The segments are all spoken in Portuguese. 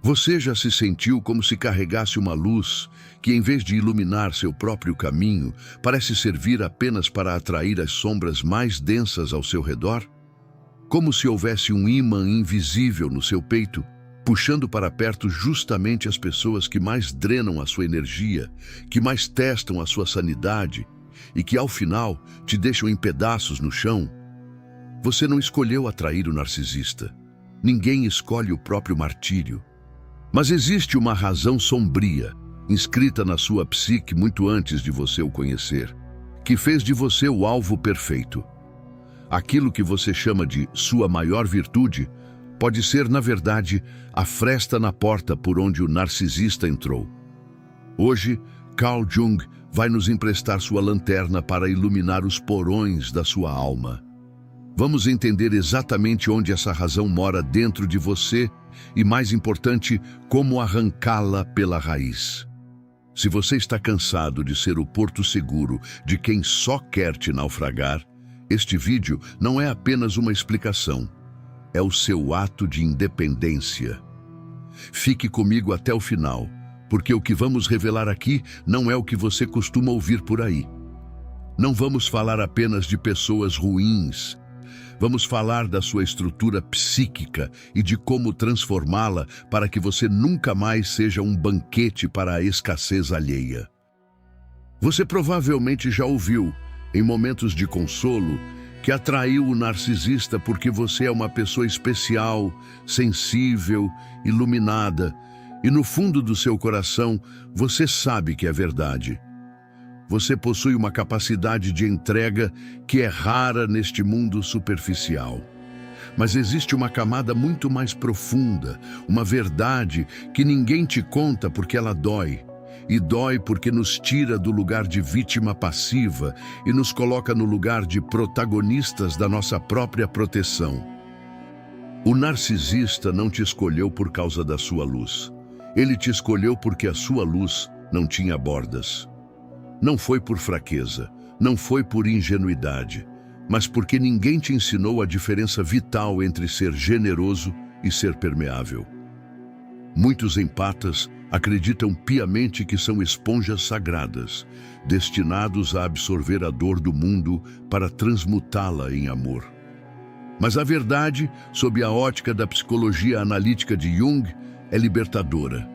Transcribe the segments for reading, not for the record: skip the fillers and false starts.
Você já se sentiu como se carregasse uma luz que, em vez de iluminar seu próprio caminho, parece servir apenas para atrair as sombras mais densas ao seu redor? Como se houvesse um ímã invisível no seu peito, puxando para perto justamente as pessoas que mais drenam a sua energia, que mais testam a sua sanidade e que, ao final, te deixam em pedaços no chão? Você não escolheu atrair o narcisista. Ninguém escolhe o próprio martírio. Mas existe uma razão sombria, inscrita na sua psique muito antes de você o conhecer, que fez de você o alvo perfeito. Aquilo que você chama de sua maior virtude pode ser, na verdade, a fresta na porta por onde o narcisista entrou. Hoje, Carl Jung vai nos emprestar sua lanterna para iluminar os porões da sua alma. Vamos entender exatamente onde essa razão mora dentro de você e, mais importante, como arrancá-la pela raiz. Se você está cansado de ser o porto seguro de quem só quer te naufragar, este vídeo não é apenas uma explicação, é o seu ato de independência. Fique comigo até o final, porque o que vamos revelar aqui não é o que você costuma ouvir por aí. Não vamos falar apenas de pessoas ruins. Vamos falar da sua estrutura psíquica e de como transformá-la para que você nunca mais seja um banquete para a escassez alheia. Você provavelmente já ouviu, em momentos de consolo, que atraiu o narcisista porque você é uma pessoa especial, sensível, iluminada, e no fundo do seu coração você sabe que é verdade. Você possui uma capacidade de entrega que é rara neste mundo superficial. Mas existe uma camada muito mais profunda, uma verdade que ninguém te conta porque ela dói. E dói porque nos tira do lugar de vítima passiva e nos coloca no lugar de protagonistas da nossa própria proteção. O narcisista não te escolheu por causa da sua luz. Ele te escolheu porque a sua luz não tinha bordas. Não foi por fraqueza, não foi por ingenuidade, mas porque ninguém te ensinou a diferença vital entre ser generoso e ser permeável. Muitos empatas acreditam piamente que são esponjas sagradas, destinados a absorver a dor do mundo para transmutá-la em amor. Mas a verdade, sob a ótica da psicologia analítica de Jung, é libertadora.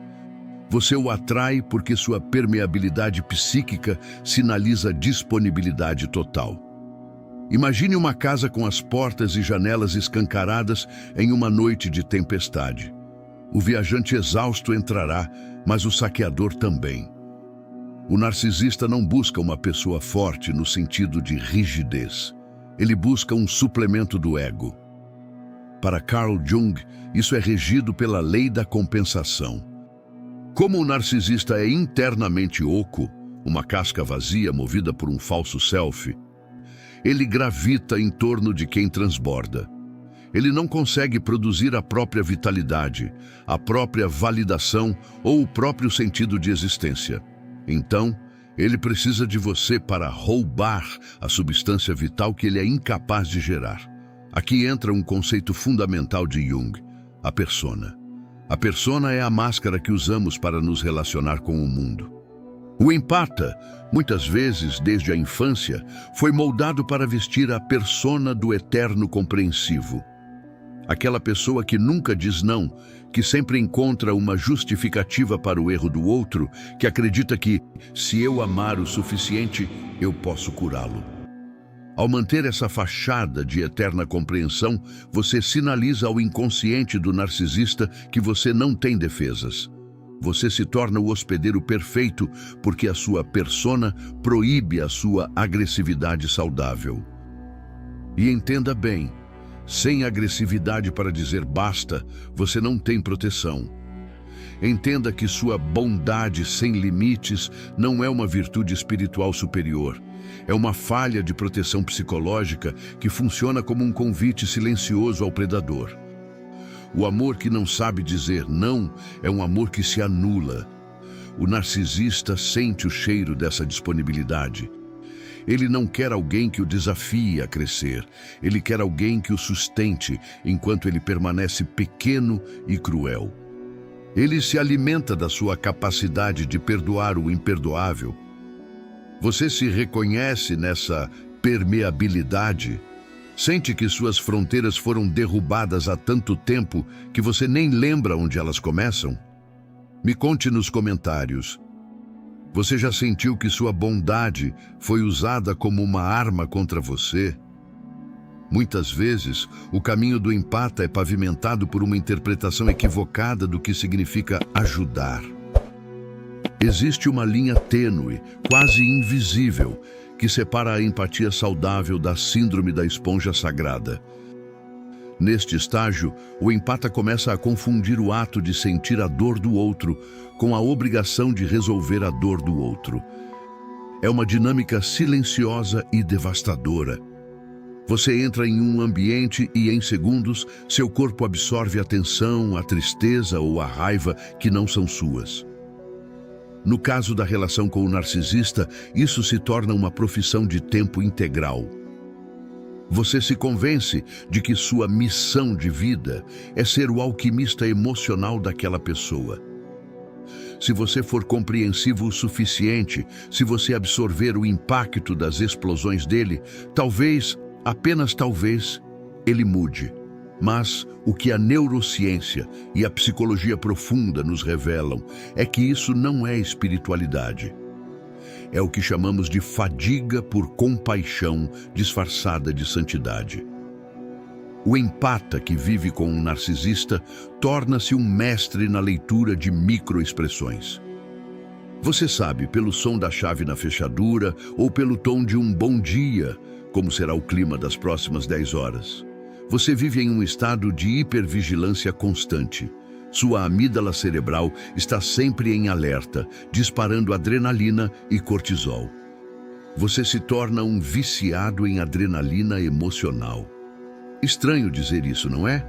Você o atrai porque sua permeabilidade psíquica sinaliza disponibilidade total. Imagine uma casa com as portas e janelas escancaradas em uma noite de tempestade. O viajante exausto entrará, mas o saqueador também. O narcisista não busca uma pessoa forte no sentido de rigidez. Ele busca um suplemento do ego. Para Carl Jung, isso é regido pela lei da compensação. Como o narcisista é internamente oco, uma casca vazia movida por um falso self, ele gravita em torno de quem transborda. Ele não consegue produzir a própria vitalidade, a própria validação ou o próprio sentido de existência. Então, ele precisa de você para roubar a substância vital que ele é incapaz de gerar. Aqui entra um conceito fundamental de Jung, a persona. A persona é a máscara que usamos para nos relacionar com o mundo. O empata, muitas vezes desde a infância, foi moldado para vestir a persona do eterno compreensivo. Aquela pessoa que nunca diz não, que sempre encontra uma justificativa para o erro do outro, que acredita que, se eu amar o suficiente, eu posso curá-lo. Ao manter essa fachada de eterna compreensão, você sinaliza ao inconsciente do narcisista que você não tem defesas. Você se torna o hospedeiro perfeito porque a sua persona proíbe a sua agressividade saudável. E entenda bem, sem agressividade para dizer basta, você não tem proteção. Entenda que sua bondade sem limites não é uma virtude espiritual superior. É uma falha de proteção psicológica que funciona como um convite silencioso ao predador. O amor que não sabe dizer não é um amor que se anula. O narcisista sente o cheiro dessa disponibilidade. Ele não quer alguém que o desafie a crescer. Ele quer alguém que o sustente enquanto ele permanece pequeno e cruel. Ele se alimenta da sua capacidade de perdoar o imperdoável. Você se reconhece nessa permeabilidade? Sente que suas fronteiras foram derrubadas há tanto tempo que você nem lembra onde elas começam? Me conte nos comentários. Você já sentiu que sua bondade foi usada como uma arma contra você? Muitas vezes, o caminho do empata é pavimentado por uma interpretação equivocada do que significa ajudar. Existe uma linha tênue, quase invisível, que separa a empatia saudável da síndrome da esponja sagrada. Neste estágio, o empata começa a confundir o ato de sentir a dor do outro com a obrigação de resolver a dor do outro. É uma dinâmica silenciosa e devastadora. Você entra em um ambiente e, em segundos, seu corpo absorve a tensão, a tristeza ou a raiva que não são suas. No caso da relação com o narcisista, isso se torna uma profissão de tempo integral. Você se convence de que sua missão de vida é ser o alquimista emocional daquela pessoa. Se você for compreensivo o suficiente, se você absorver o impacto das explosões dele, talvez, apenas talvez, ele mude. Mas o que a neurociência e a psicologia profunda nos revelam é que isso não é espiritualidade. É o que chamamos de fadiga por compaixão disfarçada de santidade. O empata que vive com um narcisista torna-se um mestre na leitura de microexpressões. Você sabe, pelo som da chave na fechadura ou pelo tom de um bom dia, como será o clima das próximas 10 horas. Você vive em um estado de hipervigilância constante. Sua amígdala cerebral está sempre em alerta, disparando adrenalina e cortisol. Você se torna um viciado em adrenalina emocional. Estranho dizer isso, não é?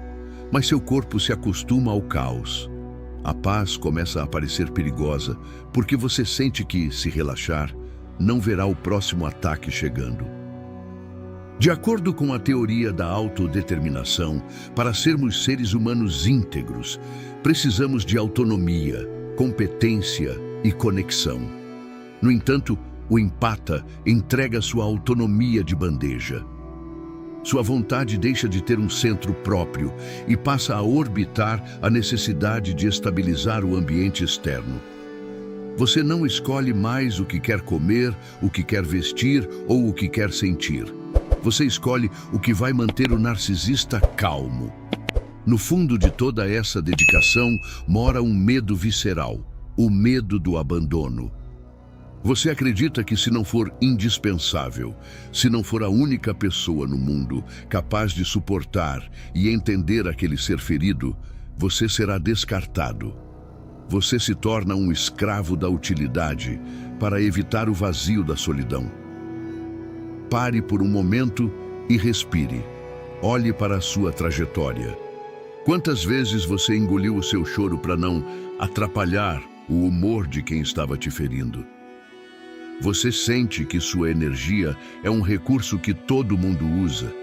Mas seu corpo se acostuma ao caos. A paz começa a parecer perigosa, porque você sente que, se relaxar, não verá o próximo ataque chegando. De acordo com a teoria da autodeterminação, para sermos seres humanos íntegros, precisamos de autonomia, competência e conexão. No entanto, o empata entrega sua autonomia de bandeja. Sua vontade deixa de ter um centro próprio e passa a orbitar a necessidade de estabilizar o ambiente externo. Você não escolhe mais o que quer comer, o que quer vestir ou o que quer sentir. Você escolhe o que vai manter o narcisista calmo. No fundo de toda essa dedicação mora um medo visceral, o medo do abandono. Você acredita que se não for indispensável, se não for a única pessoa no mundo capaz de suportar e entender aquele ser ferido, você será descartado. Você se torna um escravo da utilidade para evitar o vazio da solidão. Pare por um momento e respire. Olhe para a sua trajetória. Quantas vezes você engoliu o seu choro para não atrapalhar o humor de quem estava te ferindo? Você sente que sua energia é um recurso que todo mundo usa,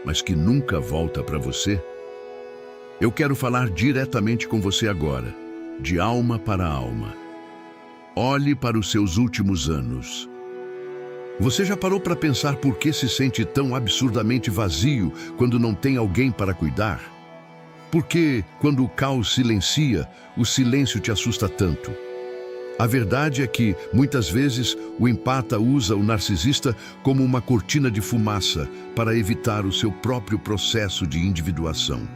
mas que nunca volta para você? Eu quero falar diretamente com você agora, de alma para alma. Olhe para os seus últimos anos. Você já parou para pensar por que se sente tão absurdamente vazio quando não tem alguém para cuidar? Por que, quando o caos silencia, o silêncio te assusta tanto? A verdade é que, muitas vezes, o empata usa o narcisista como uma cortina de fumaça para evitar o seu próprio processo de individuação.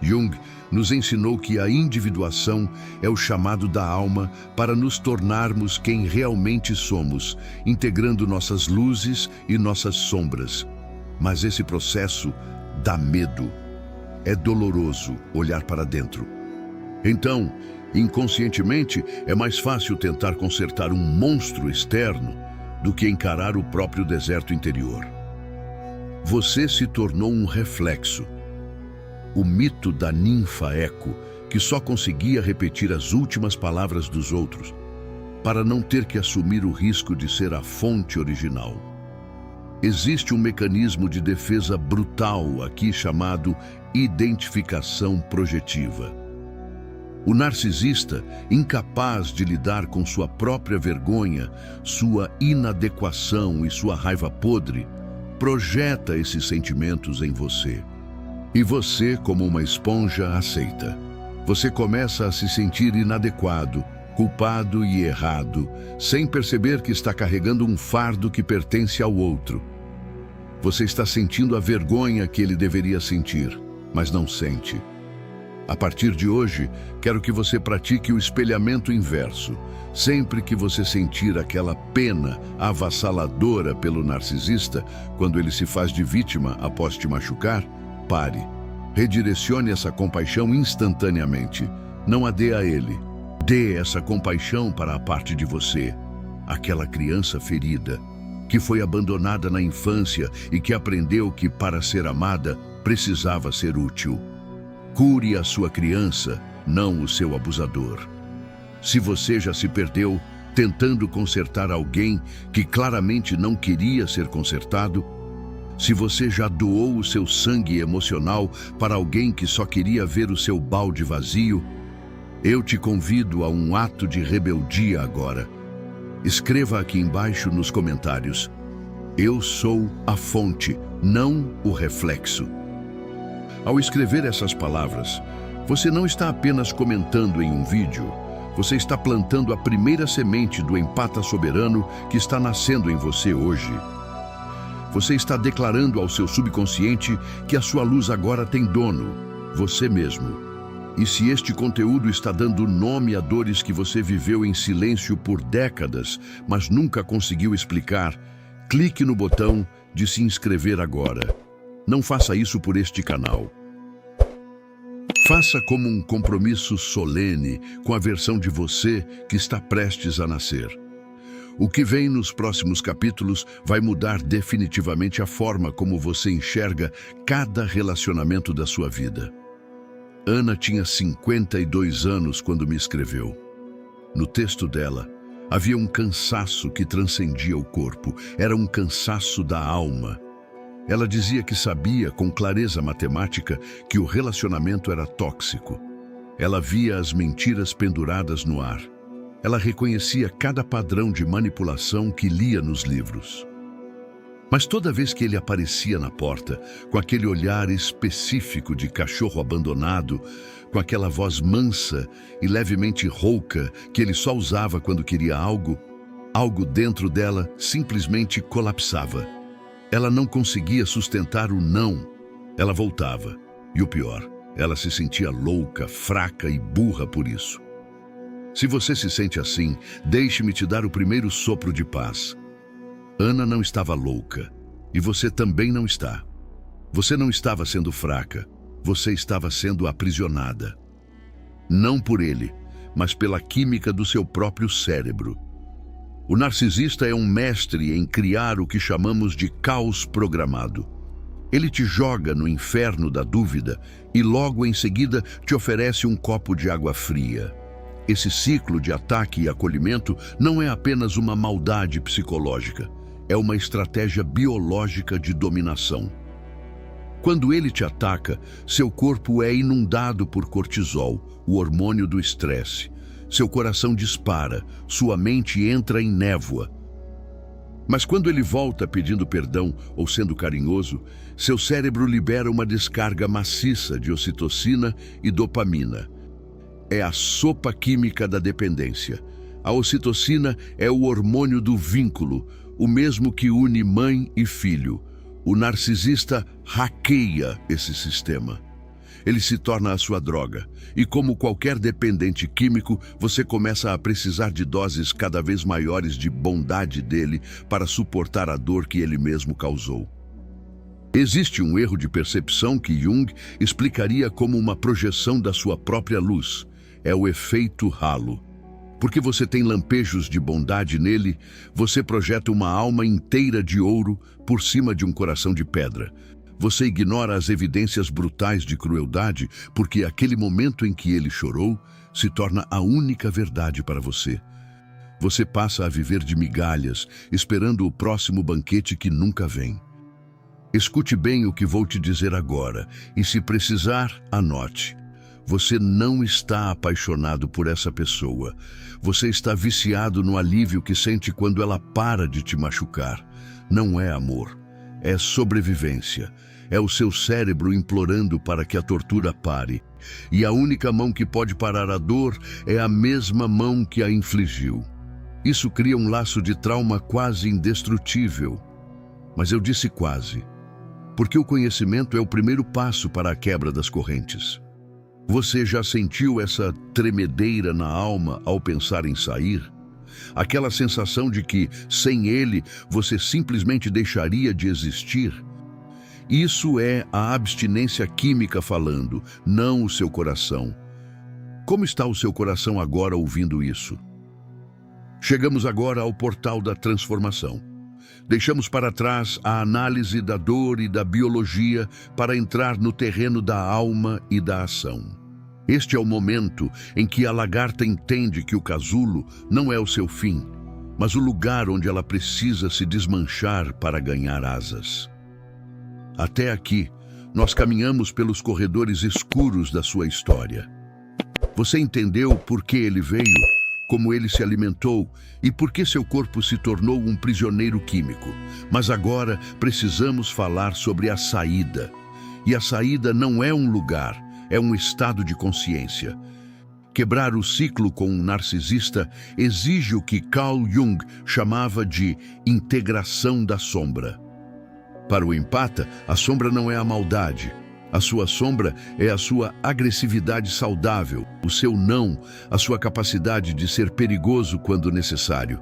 Jung nos ensinou que a individuação é o chamado da alma para nos tornarmos quem realmente somos, integrando nossas luzes e nossas sombras. Mas esse processo dá medo. É doloroso olhar para dentro. Então, inconscientemente, é mais fácil tentar consertar um monstro externo do que encarar o próprio deserto interior. Você se tornou um reflexo. O mito da ninfa Eco, que só conseguia repetir as últimas palavras dos outros, para não ter que assumir o risco de ser a fonte original. Existe um mecanismo de defesa brutal aqui chamado identificação projetiva. O narcisista, incapaz de lidar com sua própria vergonha, sua inadequação e sua raiva podre, projeta esses sentimentos em você. E você, como uma esponja, aceita. Você começa a se sentir inadequado, culpado e errado, sem perceber que está carregando um fardo que pertence ao outro. Você está sentindo a vergonha que ele deveria sentir, mas não sente. A partir de hoje, quero que você pratique o espelhamento inverso. Sempre que você sentir aquela pena avassaladora pelo narcisista, quando ele se faz de vítima após te machucar, pare. Redirecione essa compaixão instantaneamente. Não a dê a ele. Dê essa compaixão para a parte de você, aquela criança ferida, que foi abandonada na infância e que aprendeu que, para ser amada, precisava ser útil. Cure a sua criança, não o seu abusador. Se você já se perdeu tentando consertar alguém que claramente não queria ser consertado, se você já doou o seu sangue emocional para alguém que só queria ver o seu balde vazio, eu te convido a um ato de rebeldia agora. Escreva aqui embaixo nos comentários: eu sou a fonte, não o reflexo. Ao escrever essas palavras, você não está apenas comentando em um vídeo, você está plantando a primeira semente do empata soberano que está nascendo em você hoje. Você está declarando ao seu subconsciente que a sua luz agora tem dono, você mesmo. E se este conteúdo está dando nome a dores que você viveu em silêncio por décadas, mas nunca conseguiu explicar, clique no botão de se inscrever agora. Não faça isso por este canal. Faça como um compromisso solene com a versão de você que está prestes a nascer. O que vem nos próximos capítulos vai mudar definitivamente a forma como você enxerga cada relacionamento da sua vida. Ana tinha 52 anos quando me escreveu. No texto dela, havia um cansaço que transcendia o corpo. Era um cansaço da alma. Ela dizia que sabia com clareza matemática que o relacionamento era tóxico. Ela via as mentiras penduradas no ar. Ela reconhecia cada padrão de manipulação que lia nos livros. Mas toda vez que ele aparecia na porta, com aquele olhar específico de cachorro abandonado, com aquela voz mansa e levemente rouca que ele só usava quando queria algo dentro dela simplesmente colapsava. Ela não conseguia sustentar o não. Ela voltava. E o pior, ela se sentia louca, fraca e burra por isso. Se você se sente assim, deixe-me te dar o primeiro sopro de paz. Ana não estava louca, e você também não está. Você não estava sendo fraca, você estava sendo aprisionada. Não por ele, mas pela química do seu próprio cérebro. O narcisista é um mestre em criar o que chamamos de caos programado. Ele te joga no inferno da dúvida e logo em seguida te oferece um copo de água fria. Esse ciclo de ataque e acolhimento não é apenas uma maldade psicológica. É uma estratégia biológica de dominação. Quando ele te ataca, seu corpo é inundado por cortisol, o hormônio do estresse. Seu coração dispara, sua mente entra em névoa. Mas quando ele volta pedindo perdão ou sendo carinhoso, seu cérebro libera uma descarga maciça de ocitocina e dopamina. É a sopa química da dependência. A ocitocina é o hormônio do vínculo, o mesmo que une mãe e filho. O narcisista hackeia esse sistema. Ele se torna a sua droga. E como qualquer dependente químico, você começa a precisar de doses cada vez maiores de bondade dele para suportar a dor que ele mesmo causou. Existe um erro de percepção que Jung explicaria como uma projeção da sua própria luz. É o efeito halo. Porque você tem lampejos de bondade nele, você projeta uma alma inteira de ouro por cima de um coração de pedra. Você ignora as evidências brutais de crueldade, porque aquele momento em que ele chorou se torna a única verdade para você. Você passa a viver de migalhas, esperando o próximo banquete que nunca vem. Escute bem o que vou te dizer agora, e se precisar, anote. Você não está apaixonado por essa pessoa. Você está viciado no alívio que sente quando ela para de te machucar. Não é amor, é sobrevivência. É o seu cérebro implorando para que a tortura pare. E a única mão que pode parar a dor é a mesma mão que a infligiu. Isso cria um laço de trauma quase indestrutível. Mas eu disse quase, porque o conhecimento é o primeiro passo para a quebra das correntes. Você já sentiu essa tremedeira na alma ao pensar em sair? Aquela sensação de que, sem ele, você simplesmente deixaria de existir? Isso é a abstinência química falando, não o seu coração. Como está o seu coração agora ouvindo isso? Chegamos agora ao portal da transformação. Deixamos para trás a análise da dor e da biologia para entrar no terreno da alma e da ação. Este é o momento em que a lagarta entende que o casulo não é o seu fim, mas o lugar onde ela precisa se desmanchar para ganhar asas. Até aqui, nós caminhamos pelos corredores escuros da sua história. Você entendeu por que ele veio, como ele se alimentou e por que seu corpo se tornou um prisioneiro químico. Mas agora precisamos falar sobre a saída. E a saída não é um lugar, é um estado de consciência. Quebrar o ciclo com um narcisista exige o que Carl Jung chamava de integração da sombra. Para o empata, a sombra não é a maldade. A sua sombra é a sua agressividade saudável, o seu não, a sua capacidade de ser perigoso quando necessário.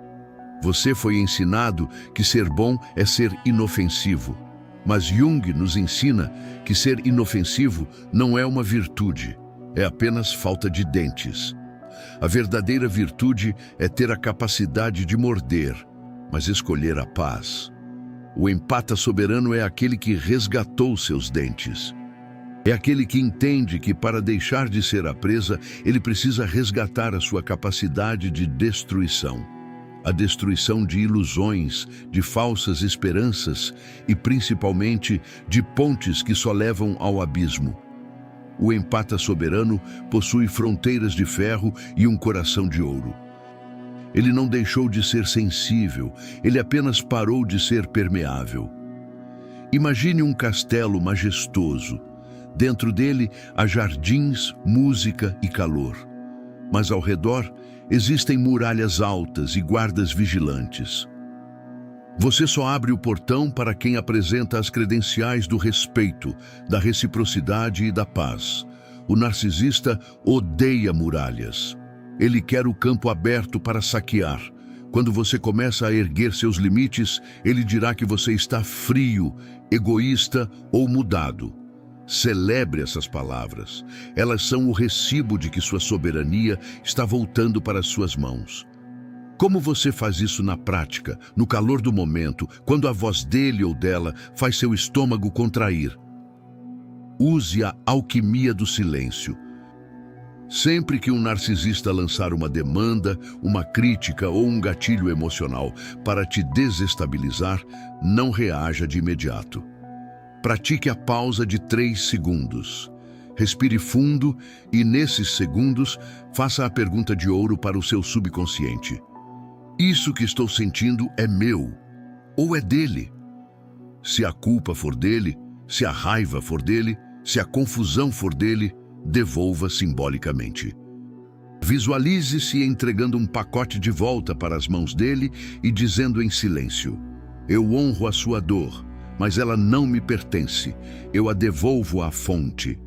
Você foi ensinado que ser bom é ser inofensivo. Mas Jung nos ensina que ser inofensivo não é uma virtude, é apenas falta de dentes. A verdadeira virtude é ter a capacidade de morder, mas escolher a paz. O empata soberano é aquele que resgatou seus dentes. É aquele que entende que para deixar de ser a presa, ele precisa resgatar a sua capacidade de destruição. A destruição de ilusões, de falsas esperanças e principalmente de pontes que só levam ao abismo. O empata soberano possui fronteiras de ferro e um coração de ouro. Ele não deixou de ser sensível, ele apenas parou de ser permeável. Imagine um castelo majestoso. Dentro dele há jardins, música e calor. Mas ao redor existem muralhas altas e guardas vigilantes. Você só abre o portão para quem apresenta as credenciais do respeito, da reciprocidade e da paz. O narcisista odeia muralhas. Ele quer o campo aberto para saquear. Quando você começa a erguer seus limites, ele dirá que você está frio, egoísta ou mudado. Celebre essas palavras. Elas são o recibo de que sua soberania está voltando para as suas mãos. Como você faz isso na prática, no calor do momento, quando a voz dele ou dela faz seu estômago contrair? Use a alquimia do silêncio. Sempre que um narcisista lançar uma demanda, uma crítica ou um gatilho emocional para te desestabilizar, não reaja de imediato. Pratique a pausa de 3 segundos. Respire fundo e, nesses segundos, faça a pergunta de ouro para o seu subconsciente. Isso que estou sentindo é meu ou é dele? Se a culpa for dele, se a raiva for dele, se a confusão for dele, devolva simbolicamente. Visualize-se entregando um pacote de volta para as mãos dele e dizendo em silêncio: eu honro a sua dor, mas ela não me pertence. Eu a devolvo à fonte.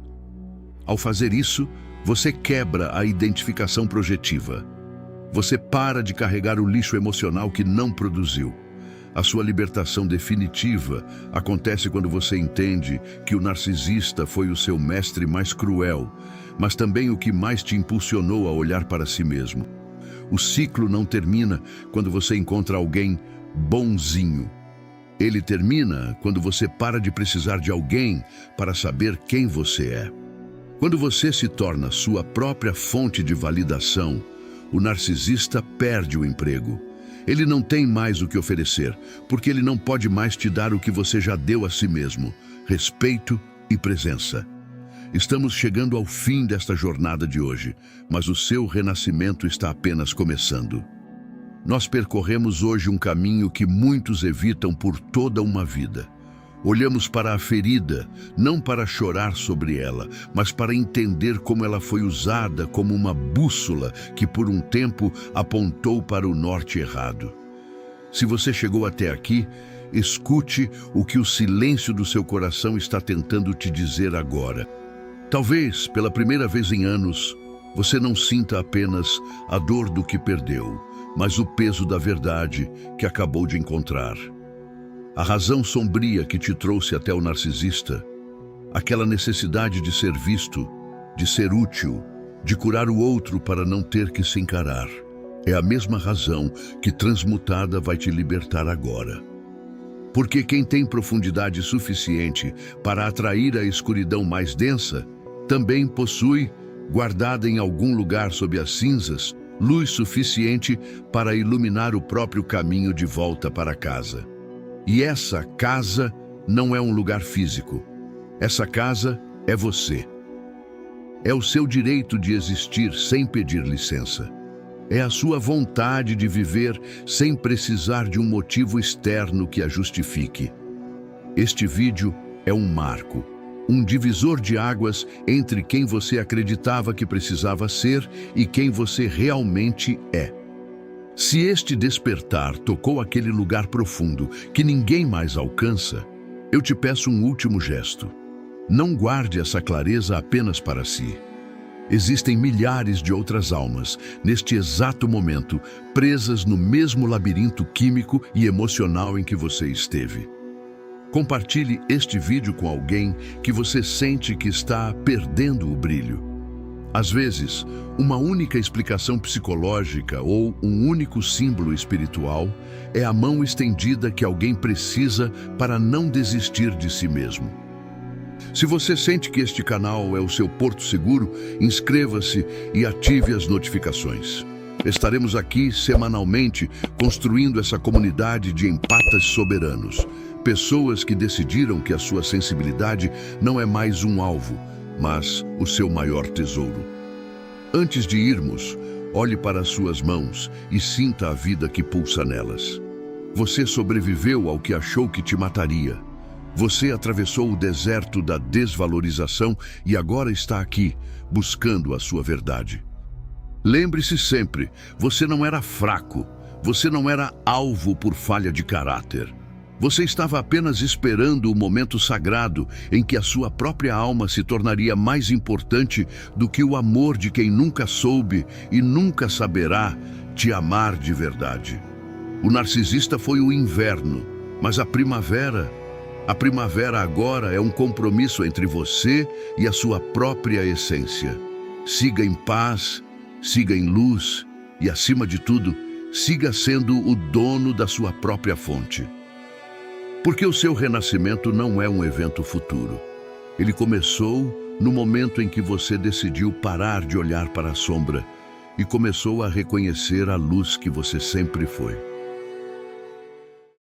Ao fazer isso, você quebra a identificação projetiva. Você para de carregar o lixo emocional que não produziu. A sua libertação definitiva acontece quando você entende que o narcisista foi o seu mestre mais cruel, mas também o que mais te impulsionou a olhar para si mesmo. O ciclo não termina quando você encontra alguém bonzinho. Ele termina quando você para de precisar de alguém para saber quem você é. Quando você se torna sua própria fonte de validação, o narcisista perde o emprego. Ele não tem mais o que oferecer, porque ele não pode mais te dar o que você já deu a si mesmo: respeito e presença. Estamos chegando ao fim desta jornada de hoje, mas o seu renascimento está apenas começando. Nós percorremos hoje um caminho que muitos evitam por toda uma vida. Olhamos para a ferida, não para chorar sobre ela, mas para entender como ela foi usada como uma bússola que por um tempo apontou para o norte errado. Se você chegou até aqui, escute o que o silêncio do seu coração está tentando te dizer agora. Talvez, pela primeira vez em anos, você não sinta apenas a dor do que perdeu, mas o peso da verdade que acabou de encontrar. A razão sombria que te trouxe até o narcisista, aquela necessidade de ser visto, de ser útil, de curar o outro para não ter que se encarar, é a mesma razão que transmutada vai te libertar agora. Porque quem tem profundidade suficiente para atrair a escuridão mais densa, também possui, guardada em algum lugar sob as cinzas, luz suficiente para iluminar o próprio caminho de volta para casa. E essa casa não é um lugar físico. Essa casa é você. É o seu direito de existir sem pedir licença. É a sua vontade de viver sem precisar de um motivo externo que a justifique. Este vídeo é um marco, um divisor de águas entre quem você acreditava que precisava ser e quem você realmente é. Se este despertar tocou aquele lugar profundo que ninguém mais alcança, eu te peço um último gesto. Não guarde essa clareza apenas para si. Existem milhares de outras almas, neste exato momento, presas no mesmo labirinto químico e emocional em que você esteve. Compartilhe este vídeo com alguém que você sente que está perdendo o brilho. Às vezes, uma única explicação psicológica ou um único símbolo espiritual é a mão estendida que alguém precisa para não desistir de si mesmo. Se você sente que este canal é o seu porto seguro, inscreva-se e ative as notificações. Estaremos aqui semanalmente construindo essa comunidade de empatas soberanos. Pessoas que decidiram que a sua sensibilidade não é mais um alvo, mas o seu maior tesouro. Antes de irmos, olhe para as suas mãos e sinta a vida que pulsa nelas. Você sobreviveu ao que achou que te mataria. Você atravessou o deserto da desvalorização e agora está aqui, buscando a sua verdade. Lembre-se sempre, você não era fraco, você não era alvo por falha de caráter. Você estava apenas esperando o momento sagrado em que a sua própria alma se tornaria mais importante do que o amor de quem nunca soube e nunca saberá te amar de verdade. O narcisista foi o inverno, mas a primavera agora é um compromisso entre você e a sua própria essência. Siga em paz, siga em luz e, acima de tudo, siga sendo o dono da sua própria fonte. Porque o seu renascimento não é um evento futuro. Ele começou no momento em que você decidiu parar de olhar para a sombra e começou a reconhecer a luz que você sempre foi.